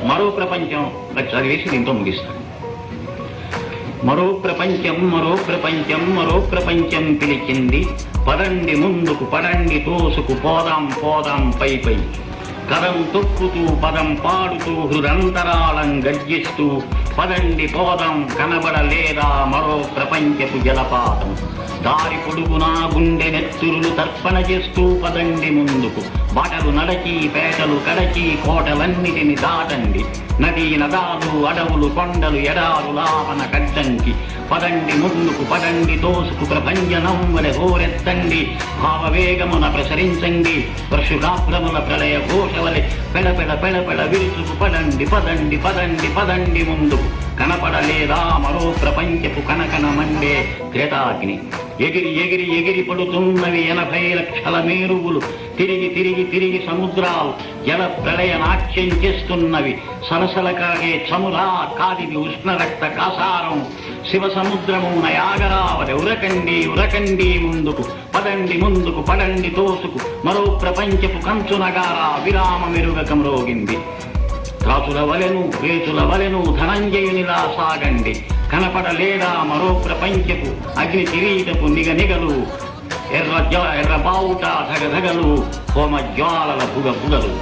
మరో ప్రపంచం చదివేసి దీంతో ముగిస్తాడు. మరో ప్రపంచం మరో ప్రపంచం మరో ప్రపంచం పిలిచింది, పదండి ముందుకు పడండి తోసుకు పోదాం పోదాం పై పై. కదం తొక్కుతూ పదం పాడుతూ హృదంతరాళం గర్జిస్తూ పదండి పోదాం కనబడలేదా మరో ప్రపంచపు జలపాతం. దారి పొడుగునా గుండె నెత్తురులు తర్పణ చేస్తూ పదండి ముందుకు. బాటలు నడచి పేటలు కడచి కోటలన్నిటిని దాటండి. నదీ నదాలు అడవులు కొండలు ఎడారు లాపన కడ్డంకి. పదండి ముందుకు పదండి తోసుకు ప్రభంజనం వలె హోరెత్తండి. భావవేగమున ప్రసరించండి పరశురాభ్రముల ప్రళయ ఘోషవలె పెడపెడ పెడపెడ విరుచుకు పడండి పదండి పదండి పదండి ముందుకు. కనపడలేదా మరో ప్రపంచపు కనకన మండే క్రేతాగ్ని. ఎగిరి ఎగిరి ఎగిరి పడుతున్నవి 80 లక్షల మేరువులు. తిరిగి తిరిగి తిరిగి సముద్రాలు జల ప్రళయ నాట్యం చేస్తున్నవి. సలసల కాగే చమురా కాదిది ఉష్ణ రక్త కాసారం. శివ సముద్రము నయాగరావతి. ఉరకండి ఉరకండి ముందుకు పదండి ముందుకు పడండి తోసుకు. మరో ప్రపంచపు కంచు నగారా విరామ మెరుగకం రోగింది. రాజుల వలెను రేచుల వలెను ధనంజయునిలా సాగండి. కనపడలేదా మరో ప్రపంచపు అగ్ని కిరీటపు నిగనిగలు. ఎర్ర బావుట ధగధగలు హోమ జ్వాలల బుగ బుగలు.